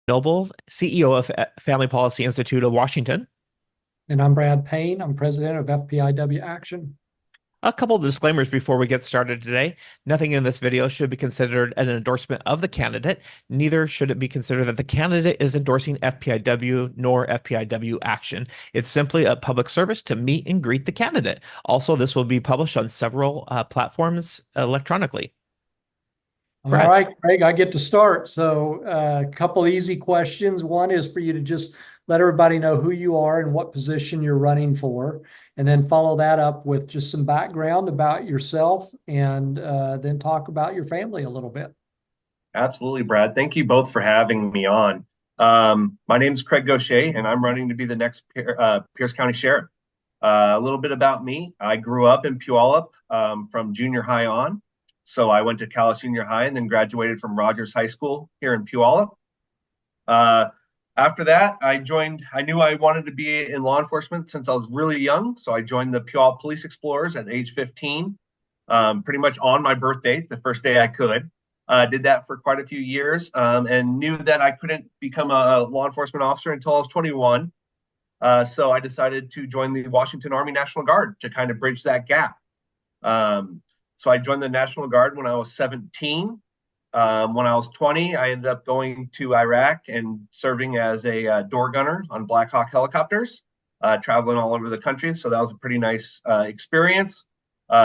Noble, CEO of Family Policy Institute of Washington. And I'm Brad Payne. I'm president of FPIW Action. A couple of disclaimers before we get started today. Nothing in this video should be considered an endorsement of the candidate. Neither should it be considered that the candidate is endorsing FPIW nor FPIW action. It's simply a public service to meet and greet the candidate. Also, this will be published on several platforms electronically. All Brad. right, Craig, I get to start. So a couple easy questions. One is for you to just let everybody know who you are and what position you're running for, and then follow that up with just some background about yourself, and then talk about your family a little bit. Absolutely, Brad. Thank you both for having me on. My name is Craig Gocha, and I'm running to be the next Pierce County Sheriff. A little bit about me. I grew up in Puyallup from junior high on. So I went to Calais Junior High and then graduated from Rogers High School here in Puyallup. After that, I knew I wanted to be in law enforcement since I was really young. So I joined the Puyallup Police Explorers at age 15, pretty much on my birthday, the first day I could. Did that for quite a few years and knew that I couldn't become a law enforcement officer until I was 21. So I decided to join the Washington Army National Guard to kind of bridge that gap. So I joined the National Guard when I was 17. When I was 20, I ended up going to Iraq and serving as a door gunner on Black Hawk helicopters, traveling all over the country. So that was a pretty nice experience,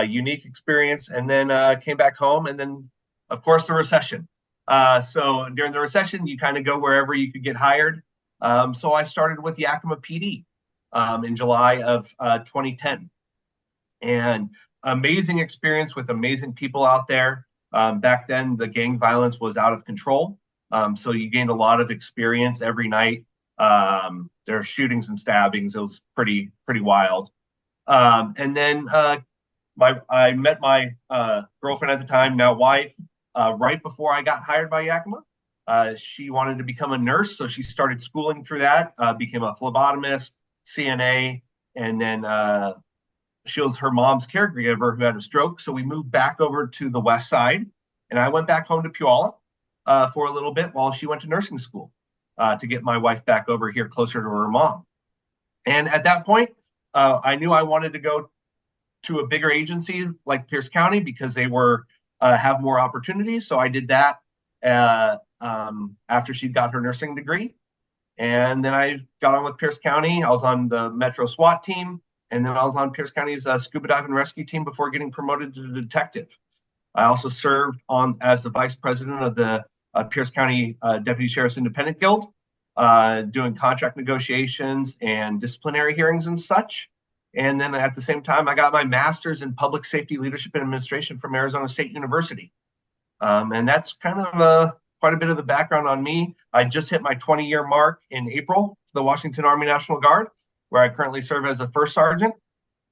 unique experience. And then came back home, and then, of course, the recession. So during the recession, you kind of go wherever you could get hired. So I started with the Yakima PD in July of 2010. And amazing experience with amazing people out there. Back then, the gang violence was out of control. So you gained a lot of experience every night. There are shootings and stabbings. It was pretty wild. And then I met my girlfriend at the time, now wife, right before I got hired by Yakima. She wanted to become a nurse, so she started schooling through that, became a phlebotomist, CNA, and then she was her mom's caregiver who had a stroke. So we moved back over to the west side, and I went back home to Puyallup for a little bit while she went to nursing school to get my wife back over here closer to her mom. And at that point, I knew I wanted to go to a bigger agency like Pierce County because they were have more opportunities. So I did that after she got her nursing degree. And then I got on with Pierce County. I was on the Metro SWAT team. And then I was on Pierce County's scuba dive and rescue team before getting promoted to detective. I also served as the vice president of the Pierce County Deputy Sheriff's Independent Guild, doing contract negotiations and disciplinary hearings and such. And then at the same time, I got my master's in public safety leadership and administration from Arizona State University. And that's kind of quite a bit of the background on me. I just hit my 20-year mark in April for the Washington Army National Guard, where I currently serve as a first sergeant,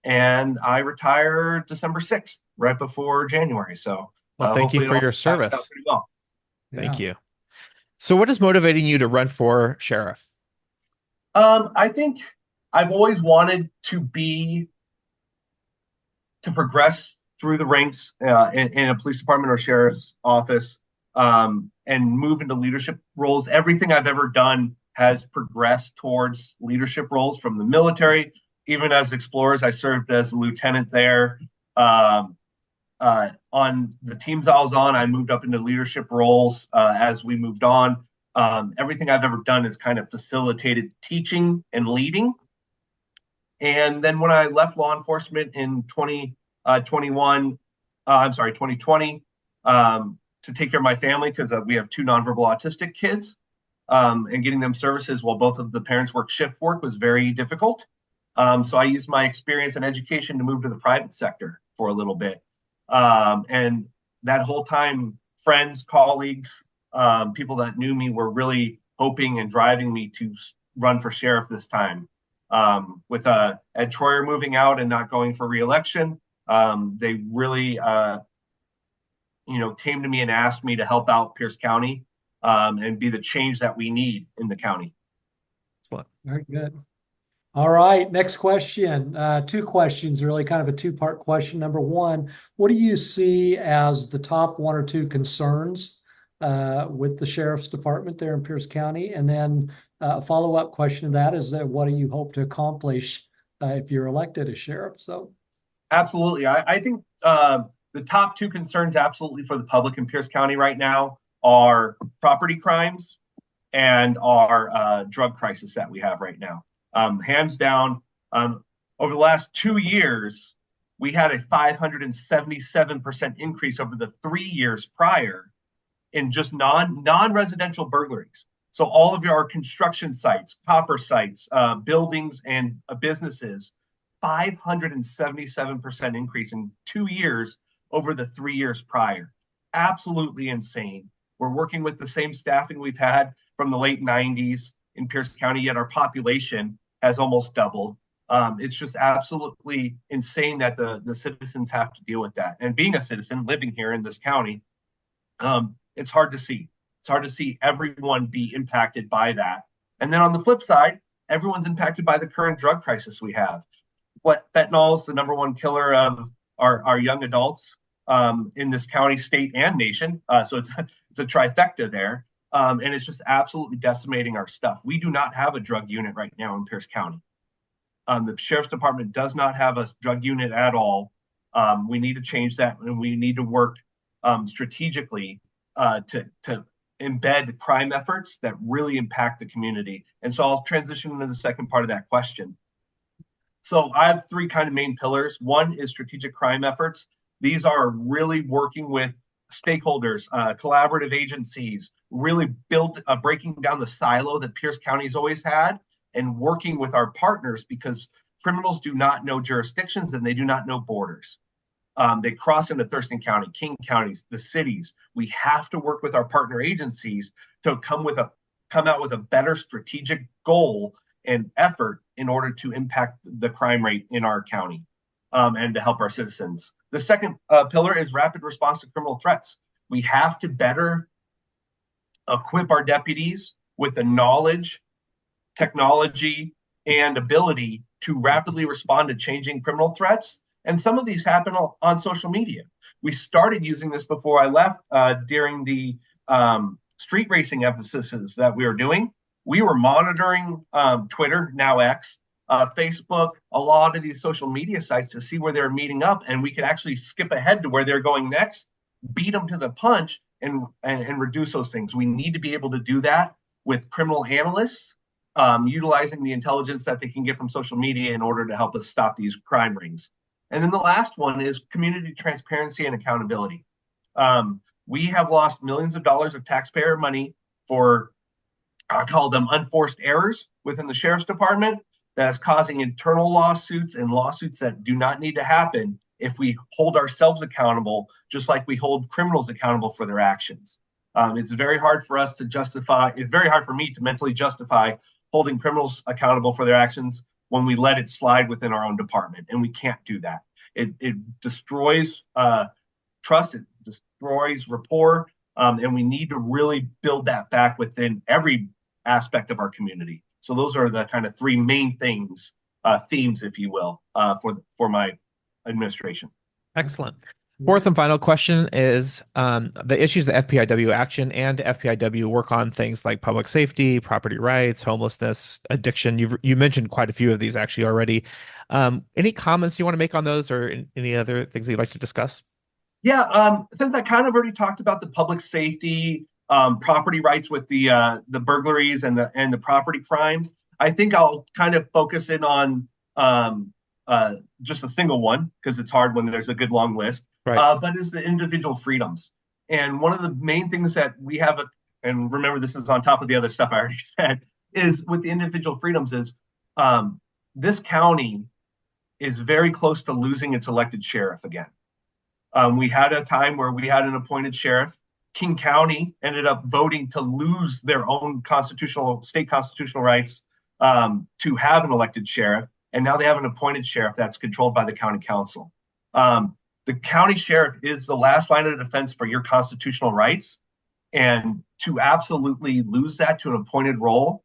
and I retire December 6th, right before January. So Well, thank you hopefully it for all your backs out service. pretty well. Thank Yeah. you. So what is motivating you to run for sheriff? I think I've always wanted to progress through the ranks in a police department or sheriff's office and move into leadership roles. Everything I've ever done has progressed towards leadership roles from the military. Even as explorers, I served as a lieutenant there. On the teams I was on, I moved up into leadership roles as we moved on. Everything I've ever done has kind of facilitated teaching and leading. And then when I left law enforcement in 2020, to take care of my family, because we have two nonverbal autistic kids, and getting them services while both of the parents work shift work was very difficult. So I used my experience and education to move to the private sector for a little bit. And that whole time, friends, colleagues, people that knew me were really hoping and driving me to run for sheriff this time. With Ed Troyer moving out and not going for re-election, they really came to me and asked me to help out Pierce County and be the change that we need in the county. Excellent. Very good. All right, next question. Two questions, really kind of a two-part question. Number one, what do you see as the top one or two concerns with the sheriff's department there in Pierce County? And then a follow-up question to that is that what do you hope to accomplish if you're elected as sheriff? So, Absolutely. I think the top two concerns absolutely for the public in Pierce County right now are property crimes and our drug crisis that we have right now. Hands down, over the last 2 years, we had a 577% increase over the 3 years prior in just non-residential burglaries. So all of our construction sites, copper sites, buildings, and businesses, 577% increase in 2 years over the 3 years prior. Absolutely insane. We're working with the same staffing we've had from the late 90s in Pierce County, yet our population has almost doubled. It's just absolutely insane that the citizens have to deal with that. And being a citizen living here in this county, it's hard to see. It's hard to see everyone be impacted by that. And then on the flip side, everyone's impacted by the current drug crisis we have. What fentanyl is the number one killer of our young adults in this county, state, and nation. So it's a trifecta there. And it's just absolutely decimating our stuff. We do not have a drug unit right now in Pierce County. The sheriff's department does not have a drug unit at all. We need to change that, and we need to work strategically to embed crime efforts that really impact the community. And so I'll transition into the second part of that question. So I have three kind of main pillars. One is strategic crime efforts. These are really working with stakeholders, collaborative agencies, really breaking down the silo that Pierce County's always had, and working with our partners, because criminals do not know jurisdictions and they do not know borders. They cross into Thurston County, King counties, the cities. We have to work with our partner agencies to come out with a better strategic goal and effort in order to impact the crime rate in our county and to help our citizens. The second pillar is rapid response to criminal threats. We have to better equip our deputies with the knowledge, technology, and ability to rapidly respond to changing criminal threats. And some of these happen on social media. We started using this before I left during the street racing emphases that we were doing. We were monitoring Twitter, now X, Facebook, a lot of these social media sites to see where they're meeting up, and we could actually skip ahead to where they're going next, beat them to the punch, and reduce those things. We need to be able to do that with criminal analysts, utilizing the intelligence that they can get from social media in order to help us stop these crime rings. And then the last one is community transparency and accountability. We have lost millions of dollars of taxpayer money for, I call them unforced errors within the sheriff's department, that is causing internal lawsuits and lawsuits that do not need to happen if we hold ourselves accountable, just like we hold criminals accountable for their actions. It's very hard for us to justify, it's very hard for me to mentally justify holding criminals accountable for their actions when we let it slide within our own department, and we can't do that. It destroys trust, it destroys rapport, and we need to really build that back within every aspect of our community. So those are the kind of three main things, themes, if you will, for my administration. Excellent. Fourth and final question is the issues that FPIW action and FPIW work on, things like public safety, property rights, homelessness, addiction. You mentioned quite a few of these actually already. Any comments you want to make on those, or any other things that you'd like to discuss? Yeah, since I kind of already talked about the public safety, property rights with the burglaries and the property crimes, I think I'll kind of focus in on just a single one, because it's hard when there's a good long list. Right. But it's the individual freedoms. And one of the main things that we have, and remember this is on top of the other stuff I already said, is with the individual freedoms is this county is very close to losing its elected sheriff again. We had a time where we had an appointed sheriff. King County ended up voting to lose their own state constitutional rights to have an elected sheriff. And now they have an appointed sheriff that's controlled by the county council. The county sheriff is the last line of defense for your constitutional rights. And to absolutely lose that to an appointed role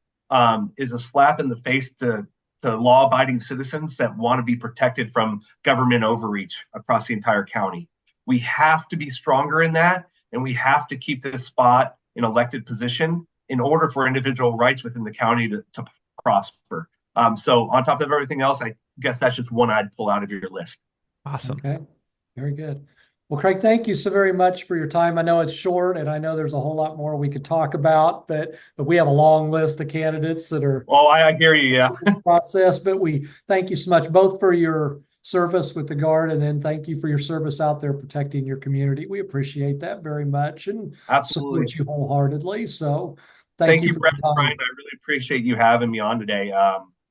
is a slap in the face to law-abiding citizens that want to be protected from government overreach across the entire county. We have to be stronger in that. and we have to keep this spot in elected position in order for individual rights within the county to prosper. So on top of everything else, I guess that's just one I'd pull out of your list. Awesome. Okay, very good. Well, Craig, thank you so very much for your time. I know it's short, and I know there's a whole lot more we could talk about, but we have a long list of candidates that are Oh, I hear you. Yeah. process. But we thank you so much both for your service with the Guard, and then thank you for your service out there protecting your community. We appreciate that very much and Absolutely. support you wholeheartedly. So Thank you you, for Brett your and Brian. time. I really appreciate you having me on today.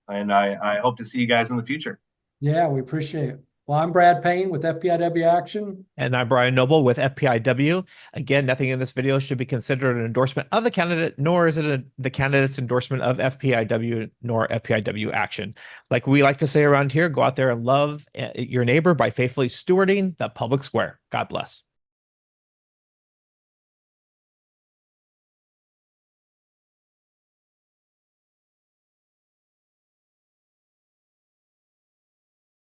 And I hope to see you guys in the future. Yeah, we appreciate it. Well, I'm Brad Payne with FPIW Action. And I'm Brian Noble with FPIW. Again, nothing in this video should be considered an endorsement of the candidate, nor is it the candidate's endorsement of FPIW nor FPIW action. Like we like to say around here, go out there and love your neighbor by faithfully stewarding the public square. God bless.